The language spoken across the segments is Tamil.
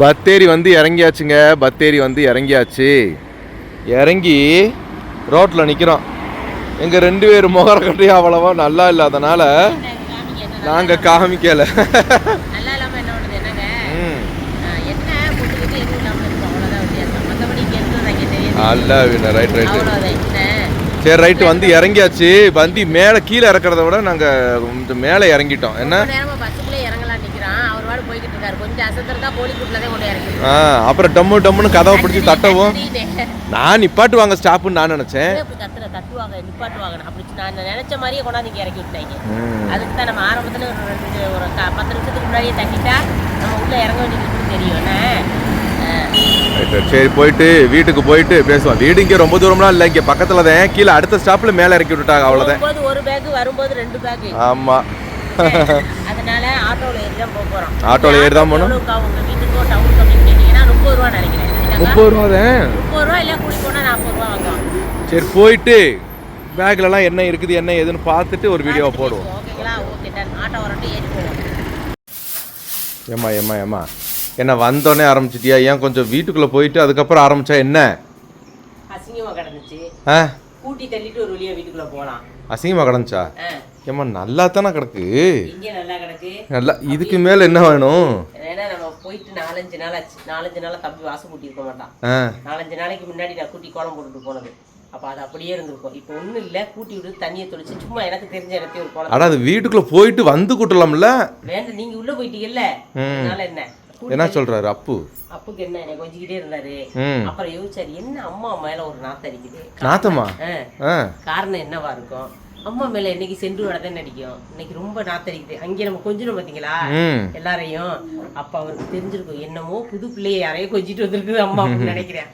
பத்தேரி வந்து இறங்கியாச்சுங்க. பத்தேரி வந்து இறங்கியாச்சு. இறங்கி ரோட்டில் நிற்கிறோம். எங்கள் 2 பேர் முகரக்கட்டையும் அவ்வளவா நல்லா இல்லாதனால நாங்கள் காமிக்கலை. அல்ல ரைட் ரைட்டு. சரி ரைட்டு வந்து இறங்கியாச்சு. வண்டி மேலே கீழே இறக்கிறத விட நாங்கள் கொஞ்சம் மேலே இறங்கிட்டோம். என்ன அப்புறம் டம்மு டம்முன்னு கதவை பிடிச்சி தட்டவும் நான் நிப்பாட்டு வாங்க ஸ்டாப்புன்னு நான் நினைச்சேன். நினைச்ச மாதிரியே கொண்டாந்து இறக்கி விட்டாங்க. அதுக்கு தான் நம்ம ஆரம்பத்தில் ஒரு 10 நிமிஷத்துக்கு முன்னாடியே தட்டிட்டா நம்ம உள்ள இறங்க வேண்டியது தெரியும். சரி போயிட்டு வீட்டுக்கு போயிட்டு பேசுவோம். வீடு இங்கே ரொம்ப தூரம்லாம் இல்லை, இங்கே பக்கத்தில் தான். கீழே அடுத்த ஸ்டாப்பில் மேலே இறக்கி விட்டுட்டாங்க, அவ்வளோதான். ஒரு பேக் வரும்போது 2 பேக். ஆமாம், அதனால ஆட்டோவில் ஏறி தான் போகிறோம். ஆட்டோவில் ஏறி தான் போகணும். உங்கள் வீட்டுக்கோ டவுனுக்கு அப்படின்னு கேட்டிங்கன்னா 30 ரூபா நினைக்கிறேன். 30 ரூபா தான். 30 ரூபா இல்லை, கூடி போனால் 40 ரூபா வாங்குவோம். சரி போயிட்டு பேக்லலாம் என்ன இருக்குது என்ன ஏதுன்னு பார்த்துட்டு ஒரு வீடியோவை போடுவோம். ஓகேங்களா? Okay done. ஆட்டோ வரட்டும், ஏறி போவோம். ஏம்மா என்ன வந்தோடனே ஆரம்பிச்சிட்டியா? ஏன் கொஞ்சம் வீட்டுக்குள்ளே போயிட்டு அதுக்கப்புறம் ஆரம்பிச்சா என்ன? அசிங்கமாக கிடந்துச்சு. கூட்டி தள்ளிட்டு ஒரு வழியாக வீட்டுக்குள்ளே போகலாம். அசிங்கமாக கிடந்துச்சா? ஏம்மா நல்லா தானே கிடக்கு. இங்கே நல்லா கிடக்கு. நல்லா. இதுக்கு மேலே என்ன வேணும்? ஏன்னா நம்ம போயிட்டு 4-5 நாள் ஆச்சு. 4-5 நாளாக தம்பி வாசம் கூட்டி இருக்க மாட்டான். 4-5 நாளைக்கு முன்னாடி நான் கூட்டி கோலம் போட்டுட்டு போனது. அப்போ அது அப்படியே இருந்திருக்கும். இப்போ ஒன்றும் இல்லை, கூட்டி விட்டு தண்ணியை தொளிச்சு சும்மா எனக்கு தெரிஞ்ச இடத்தையும் ஒரு கோலம். ஆனால் அது வீட்டுக்குள்ளே போயிட்டு வந்து கூட்டலாம்ல. வேண்டாம், நீங்கள் உள்ளே போயிட்டீங்கல்ல, அதனால என்ன சொல்றாரு அப்பு? அப்புக்கு என்ன என்னை கொஞ்சிக்கிட்டே இருந்தாரு. அப்புறம் யோசிச்சாரு, என்ன அம்மா மேல ஒரு நாத்தம் அடிக்குது. நாத்தமா? காரணம் என்னவா இருக்கும்? அம்மா மேல இன்னைக்கு சென்று வடதான் அடிக்கும், இன்னைக்கு ரொம்ப நாத்தடிக்குது. அங்கே நம்ம கொஞ்சம் பாத்தீங்களா எல்லாரையும். அப்ப அவருக்கு தெரிஞ்சிருக்கும், என்னமோ புது பிள்ளைய யாரையும் கொஞ்சிட்டு வந்திருக்குது அம்மா அப்படின்னு நினைக்கிறேன்.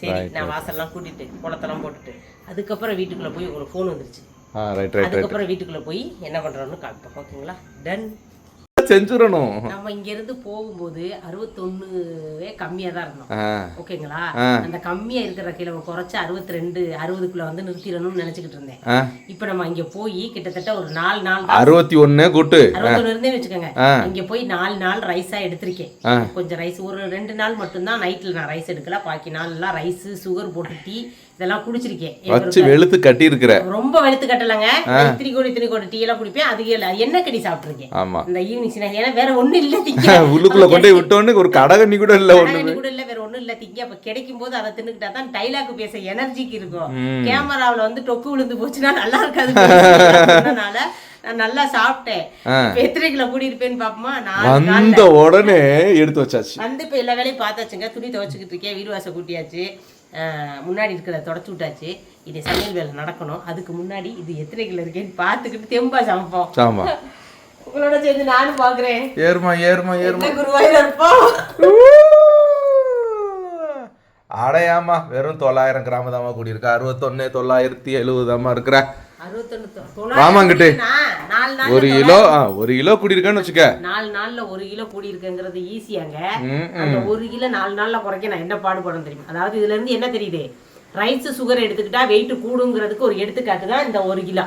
சரி, நான் வாசல்லாம் கூட்டிட்டு குளத்தெல்லாம் போட்டுட்டு அதுக்கப்புறம் வீட்டுக்குள்ள போய் உங்களுக்கு போன் வந்துருச்சு. அதுக்கப்புறம் வீட்டுக்குள்ள போய் என்ன பண்றோம்னு காமிப்போம். ஓகேங்களா? டன். செஞ்சுறணும். நம்ம இங்க இருந்து போகும்போது 61 கம்மியா தான் இருந்தோம். ஓகேங்களா? அந்த கம்மியா இருக்கிற கிலோ குறைச்சு 62 60க்குள்ள வந்து நிறுத்திடணும்னு நினைச்சுக்கிட்டு இருந்தேன். இப்ப நம்ம இங்க போய் கிட்டத்தட்ட ஒரு 4 நாள் 61 கூட்டு 61 இருந்தே வச்சுக்கோங்க. இங்க போய் 4 நாள் ரைஸா எடுத்திருக்கேன். கொஞ்சம் ரைஸ் ஒரு 2 நாள் மட்டும்தான் நைட்ல நான் ரைஸ் எடுக்கல. பாக்கி நாள் எல்லாம் ரைஸ் சுகர் போட்டு டீ இதெல்லாம் குடிச்சிருக்கேன். வச்சு வெளுத்து கட்டி இருக்கிற. ரொம்ப வெளுத்து கட்டலங்க. இத்திரி கோடி டீ எல்லாம் குடிப்பேன். அதுக்கு என்ன கடி சாப்பிட்டுருக்கேன். ஆமா, இந்த ஈவினிங் ஏன்னா வேற ஒண்ணு இல்ல திங்க. உள்ளுக்குள்ள கொண்டு விட்டோன்னு ஒரு கடகண்ணி கூட இல்ல, ஒண்ணு கூட இல்ல, வேற ஒண்ணு இல்ல திங்க. அப்ப கிடைக்கும் போது அதை தின்னுக்கிட்டா தான் டைலாக் பேச எனர்ஜிக்கு இருக்கும். கேமராவில வந்து டொக்கு விழுந்து போச்சுன்னா நல்லா இருக்காது. அதனால நான் நல்லா சாப்பிட்டேன். எத்தனை கிலோ கூடியிருப்பேன்னு பாப்போமா? நான் உடனே எடுத்து வச்சாச்சு. வந்து இப்ப எல்லா வேலையும் பார்த்தாச்சுங்க. துணி துவைச்சுக்கிட்டு இருக்கேன், வீடு வாசல் கூட்டியாச்சு, முன்னாடி இருக்கிறத தொடச்சு விட்டாச்சு. இது சமையல் வேலை நடக்கணும். அதுக்கு முன்னாடி இது எத்தனை கிலோ இருக்கேன்னு பார்த்துக்கிட்டு தெம்பா சமைப்போம். ஆமா, உங்களோட சேர்ந்து நானும் பாக்குறேன். ஏறுமா குருவாயில இருப்போம். அடையாமா வெறும் 900 கிராம் தாமா கூடியிருக்கா. 61,970 இருக்கிற. ஆமாங்கிட்டு 1 கிலோ கூடியிருக்கான்னு வச்சுக்க. 4 நாள்ல 1 கிலோ கூடியிருக்குங்கிறது ஈஸியாங்க. அந்த 1 கிலோ 4 நாள்ல குறைக்க நான் என்ன பாடுபடும் தெரியுமா? அதாவது இதுல இருந்து என்ன தெரியுது, ரைஸ் சுகர் எடுத்துக்கிட்டா வெயிட் கூடுங்கிறதுக்கு ஒரு எடுத்துக்காட்டு தான் இந்த 1 கிலோ.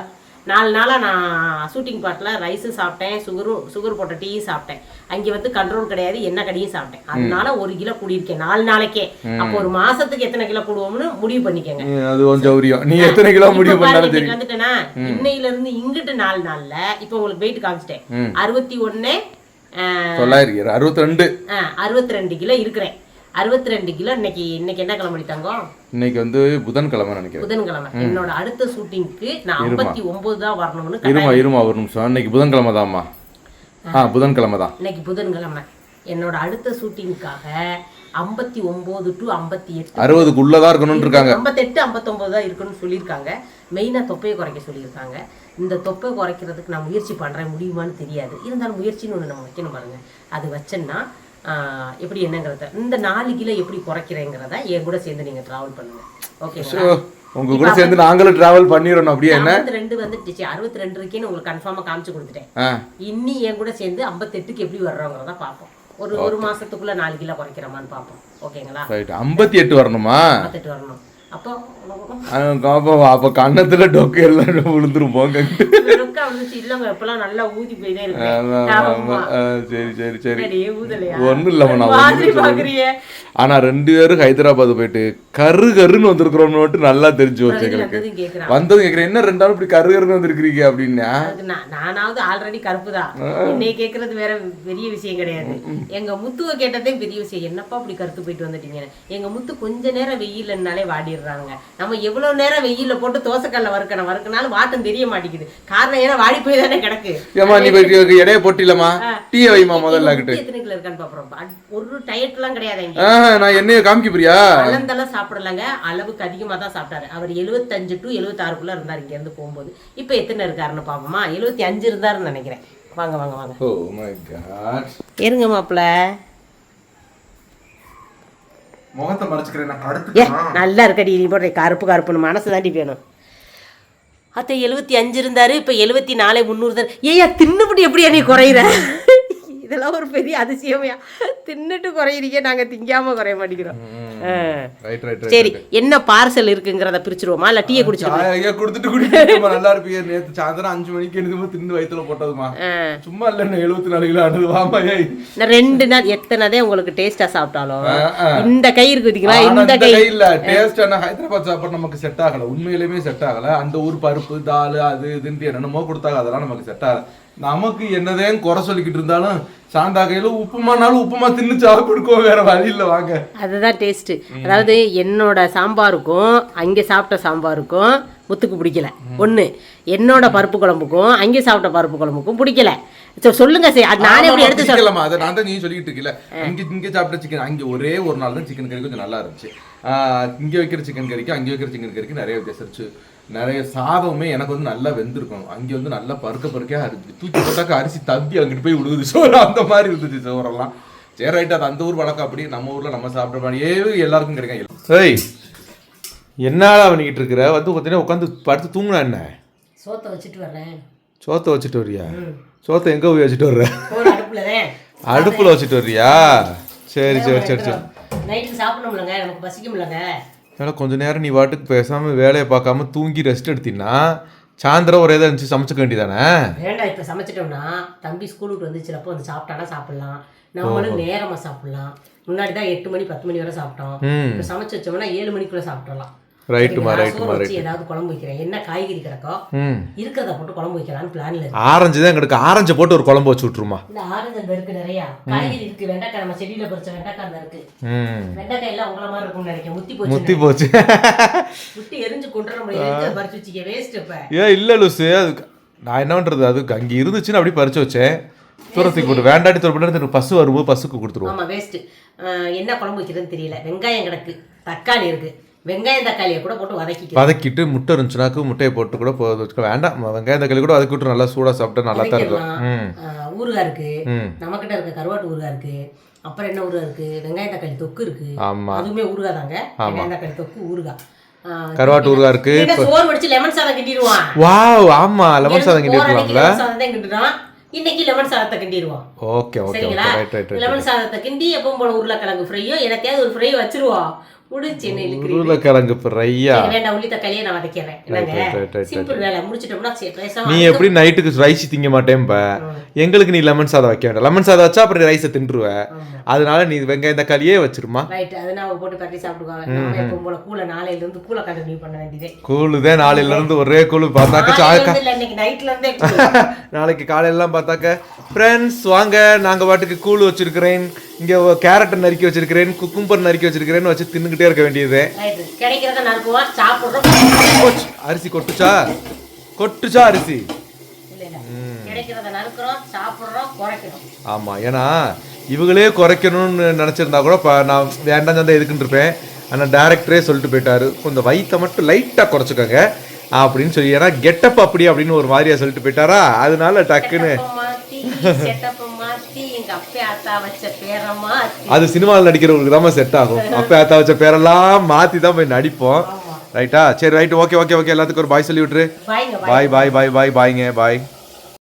4 நாளாக நான் ஷூட்டிங் பாட்டில் ரைஸும் சாப்பிட்டேன், சுகர் போட்ட டீயும் சாப்பிட்டேன். அங்கே வந்து கண்ட்ரோல் கிடையாது, என்ன கடையும் சாப்பிட்டேன். அதனால 1 கிலோ கூடியிருக்கேன் 4 நாளைக்கே. அப்போ ஒரு மாசத்துக்கு எத்தனை கிலோ கூடுவோம்னு முடிவு பண்ணிக்கங்க. அது கொஞ்சம் நீ எத்தனை கிலோ முடிவு பண்ணாலும் வந்துட்டேன்னா இன்னையில இருந்து இங்கிட்டு 4 நாள்ல இப்போ உங்களுக்கு வெயிட் காமிச்சிட்டேன். 62 கிலோ இருக்கிறேன். 62 கிலோ. இன்னைக்கு என்ன கிழமை தங்கம்? இன்னைக்கு வந்து புதன்கிழமை நினைக்கிறேன். புதன்கிழமை. என்னோட அடுத்த ஷூட்டிங்க்கு நான் 59 தான் வரணும்னு. இருமா ஒரு நிமிஷம். இன்னைக்கு புதன்கிழமை தான்மா. புதன்கிழமை தான். இன்னைக்கு புதன்கிழமை. என்னோட அடுத்த ஷூட்டிங்காக 59 to 58 60க்குள்ளதான் இருக்கணும்னு இருக்காங்க. 58 59 தான் இருக்கணும்னு சொல்லியிருக்காங்க. மெயினா தொப்பையை குறைக்க சொல்லியிருக்காங்க. இந்த தொப்பை குறைக்கிறதுக்கு நான் முயற்சி பண்றேன், முடியுமான்னு தெரியாது. இருந்தாலும் முயற்சின்னு ஒன்று நம்ம வைக்கணும் பாருங்க. அது வச்சேன்னா எப்படி என்னங்கிறத, இந்த 4 கிலோ எப்படி குறைக்கிறேங்கிறத என் கூட சேர்ந்து நீங்க டிராவல் பண்ணுங்க. ஓகேங்களா? உங்க கூட சேர்ந்து நாங்களும் டிராவல் பண்ணிரோம். அப்படியே என்ன 62 வந்துச்சு, 62 இருக்கேன்னு உங்களுக்கு கன்ஃபார்மா காமிச்சு கொடுத்துட்டேன். இன்னி என் கூட சேர்ந்து 58க்கு எப்படி வர்றோங்கிறத பார்ப்போம். ஒரு மாசத்துக்குள்ள 4 கிலோ குறைக்கிறோமான்னு பார்ப்போம். ஓகேங்களா? 58 வரணுமா? 58 வரணும். அப்போ அப்ப கண்ணத்துல டொக்கு எல்லாம் விழுந்துரும் போங்க. ரொக்க விழுந்துச்சு இல்லங்க, இப்பெல்லாம் நல்லா ஊதி போயிட்டே இருக்கு. சரி சரி சரி ஊதலையா ஒண்ணும் இல்லம்மா மாதிரி பாக்குறிய. ஆனா 2 பேரும் ஹைதராபாத் போயிட்டு கருன்னு வந்திருக்கிறோம்னு மட்டும் நல்லா தெரிஞ்சு வச்சு எங்களுக்கு வந்தது கேக்குறேன். என்ன 2 நாள் இப்படி கருன்னு வந்திருக்கிறீங்க அப்படின்னா, நானாவது ஆல்ரெடி கருப்பு தான், என்னைய கேக்குறது வேற பெரிய விஷயம் கிடையாது. எங்க முத்துவ கேட்டதே பெரிய விஷயம், என்னப்பா இப்படி கருத்து போயிட்டு வந்துட்டீங்க. எங்க முத்து கொஞ்ச நேரம் வெயில்னாலே வாடிடுறாங்க. நம்ம எவ்வளவு நேரம் வெயில்ல போட்டு தோசைக்கல்ல வறுக்கனாலும் வாட்டம் தெரிய மாட்டேங்குது. காரணம் ஏன்னா வாடி போய் தானே கிடக்கு. ஏமா நீ இடைய போட்டிலமா டீ வைமா முதல்ல எத்தனை கிலோ இருக்கான்னு பாக்குறோம். ஒரு டயட் எல்லாம் கிடையாது. நான் என்னைய காமிக்க போறியா? அளந்தெல்லாம் சாப்பிடலாங்க, அளவுக்கு அதிகமா தான் சாப்பிட்டாரு. அவர் 75 to 76 இருந்தாரு இங்க இருந்து போகும்போது. இப்ப எத்தனை இருக்காருன்னு பாப்போமா? 75 இருந்தாருன்னு நினைக்கிறேன். வாங்க வாங்க வாங்க. Oh my god. இருங்க மாப்ள, முகத்தை மறைச்சுக்கிறேன் நான். அடுத்து நல்லா இருக்கடி, நீ போடுற கருப்புன்னு மனசு தாண்டி வேணும். அத்தை 75 இருந்தாரு, இப்ப 74 300 தான். ஏயா தின்னுபடி எப்படியா நீ குறையிற? இதெல்லாம் ஒரு பெரிய அதிசயமையா? தின்னுட்டு குறையிறீங்க, நாங்க திங்காம குறைய மாட்டேங்கிறோம். சரி, என்ன பார்சல் இருக்குங்கிறத பிரிச்சிருவோமா இல்ல டீயை குடிச்சிருவோமா? நல்லா இருப்பீங்க. நேத்து சாயந்தரம் 5 மணிக்கு என்னமோ தின்னு வயித்துல போட்டதுமா, சும்மா இல்ல 74 கிலோ ஆனது. வாமா ஏய், நான் 2 நாள் எத்தனைதே உங்களுக்கு டேஸ்டா சாப்பிட்டாலும் இந்த கை இருக்கு பாத்தீங்களா, இந்த கை இல்ல டேஸ்டான ஹைதராபாத் சாப்பாடு நமக்கு செட் ஆகல. உண்மையிலுமே செட் ஆகல. அந்த ஊர் பருப்பு தால் அது இதுன்னு என்னென்னமோ கொடுத்தாங்க, அதெல்லாம் நமக்கு செட் ஆகல. நமக்கு என்னதேன்னு குறை சொல்லிக்கிட்டு இருந்தாலும் சாந்தா கையில உப்புமானாலும் உப்புமா தின்னு சாப்பிடுக்கோம், வேற வழி இல்லை. வாங்க, அதுதான் டேஸ்ட். அதாவது என்னோட சாம்பாருக்கும் அங்கே சாப்பிட்ட சாம்பாருக்கும் முத்துக்கு பிடிக்கல ஒண்ணு, என்னோட பருப்பு குழம்புக்கும் அங்கே சாப்பிட்ட பருப்பு குழம்புக்கும் பிடிக்கல. சொல்லுங்க சார், நானே எப்படி எடுத்து சொல்லலாமா? அதை நான் தான் நீ சொல்லிட்டு இருக்கல. இங்க சாப்பிட்ட சிக்கன் அங்கே ஒரே ஒரு நாள் தான் சிக்கன் கறி கொஞ்சம் நல்லா இருந்துச்சு. இங்க வைக்கிற சிக்கன் கறிக்கு அங்கே வைக்கிற சிக்கன் கறிக்கு நிறைய வித்தியாசம் இருந்துச்சு. நிறைய சாதமே எனக்கு வந்து நல்லா வெந்திருக்கணும். அங்கே வந்து நல்லா பருக்கையா இருந்துச்சு. தூக்கி போட்டாக்க அரிசி தப்பி அங்கிட்டு போய் விடுது சோறு, அந்த மாதிரி இருந்துச்சு சோறெல்லாம். சரி ரைட், அது அந்த ஊர் வழக்கம். அப்படி நம்ம ஊர்ல நம்ம சாப்பிட்ற மாதிரியே எல்லாருக்கும் கிடைக்கும். ஏய், என்னால பண்ணிக்கிட்டு இருக்கிற வந்து பார்த்தீங்கன்னா உட்காந்து படுத்து தூங்கினா என்ன? சோத்தை வச்சுட்டு வர்றேன். சோத்தை வச்சுட்டு வர்றியா? சோத்தை எங்க போய் வச்சுட்டு வர்ற? அடுப்புல வச்சுட்டு வர்றியா? சரி சரி சரி சரி. நைட்டுக்கு சாப்பிடணும்லங்க, நமக்கு பசிக்கும்லங்க. அதனால் கொஞ்ச நேரம் நீ வாட்டுக்கு பேசாமல் வேலையை பார்க்காம தூங்கி ரெஸ்ட் எடுத்தீங்கன்னா சாயந்தரம் ஒரு ஏதாவது இருந்துச்சு சமைச்சுக்க வேண்டியதானே? வேண்டாம், இப்போ சமைச்சிட்டோம்னா தம்பி ஸ்கூலுக்கு வந்துச்சுலப்போ வந்து சாப்பிட்டானா சாப்பிடலாம், நம்மளும் நேரமாக சாப்பிடலாம். முன்னாடி தான் 8 மணி 10 மணி வரை சாப்பிட்டோம். இப்போ சமைச்சு வச்சோம்னா 7 மணிக்குள்ளே சாப்பிடலாம். ரைட்டுமா ரைட்டுமா ரைட். ஏதாவது குழம்பு வைக்கிறேன், என்ன காய்கறி கிடக்கோ இருக்கிறத போட்டு குழம்பு வைக்கலாம்னு பிளான்ல இருக்கு. ஆரஞ்சு தான் கிடக்கு, ஆரஞ்சை போட்டு ஒரு குழம்பு வச்சு விட்டுருமா? இந்த ஆரஞ்சு அந்த இருக்கு, நிறைய காய்கறி இருக்கு. வெண்டைக்காய் நம்ம செடியில பறிச்ச வெண்டைக்காய் அந்த இருக்கு. வெண்டைக்காய் எல்லாம் உங்கள மாதிரி இருக்கும்னு நினைக்கிறேன். முத்தி போச்சு முட்டி எரிஞ்சு கொண்டுற முடியாது, பறிச்சு வச்சிக்க வேஸ்ட். இப்ப இல்ல லூசு, அது நான் என்ன பண்றது, அது அங்க இருந்துச்சுன்னு அப்படியே பறிச்சு வச்சேன். தூரத்துக்கு போட்டு வேண்டாடி தூரப்பட்டு பசு வரும்போது பசுக்கு கொடுத்துருவோம். ஆமா வேஸ்ட். என்ன குழம்பு வைக்கிறதுன்னு தெரியல. வெங்காயம் கிடக்கு, தக்காளி இருக்கு. வெங்காயம் தக்காளியை கூட போட்டு வதக்கிட்டு முட்டை இருந்துச்சுனாக்கு முட்டையை போட்டு கூட வச்சுக்க வேண்டாம். வெங்காயம் தக்காளி கூட வதக்கி விட்டு நல்லா சூடா சாப்பிட்டா நல்லா தான் இருக்கும். ஊறுகாய் இருக்கு, நம்மகிட்ட இருக்க கருவாட்டு ஊறுகாய் இருக்கு. அப்புறம் என்ன ஊறுகாய் இருக்கு? வெங்காயம் தக்காளி தொக்கு இருக்கு. அதுவுமே ஊறுகாய் தாங்க. வெங்காயம் தக்காளி தொக்கு ஊறுகாய், கருவாட்டு ஊறுகாய் இருக்கு. சோறு வடிச்சு லெமன் சாதம் கிண்டிடுவான். வாவ், ஆமா லெமன் சாதம் கிண்டிடுவாங்கல. இன்னைக்கு லெமன் சாதத்தை கிண்டிடுவோம். Okay okay right right. Lemon சாதத்தை கிண்டி எப்பவும் போல உருளைக்கிழங்கு ஃப்ரையோ எனக்காவது ஒரு ஃப்ரை வச்சிருவோம். உருளைக்கிழங்கு ஃப்ரையா? உள்ளி தக்காளியை நான் வதக்கிறேன். சிம்பிள் வேலை முடிச்சிட்டோம்னா நீ எப்படி நைட்டுக்கு ரைஸ் திங்க மாட்டேன்ப, எங்களுக்கு நீ லெமன் சாதம் வைக்க வேண்டாம். லெமன் சாதம் வச்சா அப்புறம் ரைஸை தின்றுவ. அதனால நீ வெங்காயம் தக்காளியே வச்சிருமா. ரைட், அது நான் போட்டு கட்டி சாப்பிடுவாங்க. எப்பவும் போல கூல நாளையில இருந்து கூல கண்டினியூ பண்ண வேண்டியதே. கூழுதே நாளையில இருந்து ஒரே கூழு பார்த்தாக்க சாயக்கா இன்னைக்கு நைட்ல இருந்தே நாளைக்கு காலையில எல்லாம் பார்த்தாக்க ஃப்ரெண்ட்ஸ் வாங்க நாங்க பாட்டுக்கு கூழ் வச்சிருக்கிறேன், இங்க கேரட்டை நறுக்கி வச்சிருக்கிறேன், குக்கும்பர் நறுக்கி வச்சிருக்கிறேன்னு வச்சு தின்னுகிட்டே இருக்க வேண்டியது. கிடைக்கிறத நறுக்குவோம், சாப்பிடுறோம். அரிசி கொட்டுச்சா அரிசி கிடைக்கிறத நறுக்குறோம், சாப்பிடுறோம், குறைக்கிறோம். ஆமா, ஏன்னா இவங்களே குறைக்கணும்னு நினைச்சிருந்தா கூட நான் வேண்டாம் தான் எதுக்குன்னு இருப்பேன். ஆனால் டேரக்டரே சொல்லிட்டு போயிட்டாரு, கொஞ்சம் வயிற்றை மட்டும் லைட்டாக குறைச்சிக்கோங்க அப்படின்னு சொல்லி. ஏன்னா கெட்டப் அப்படி அப்படின்னு ஒரு மாதிரியா சொல்லிட்டு போயிட்டாரா, அதனால டக்குன்னு அது சினிமாவில் நடிக்கிறவங்களுக்கு தான் செட் ஆகும். அப்ப ஆத்தா வச்ச பேரெல்லாம் மாத்தி தான் போய் நடிப்போம். ரைட்டா? சரி ரைட், ஓகே ஓகே ஓகே. எல்லாத்துக்கும் ஒரு பாய் சொல்லி விட்டுரு. பாய் பாய் பாய் பாய் பாய்ங்க பாய்.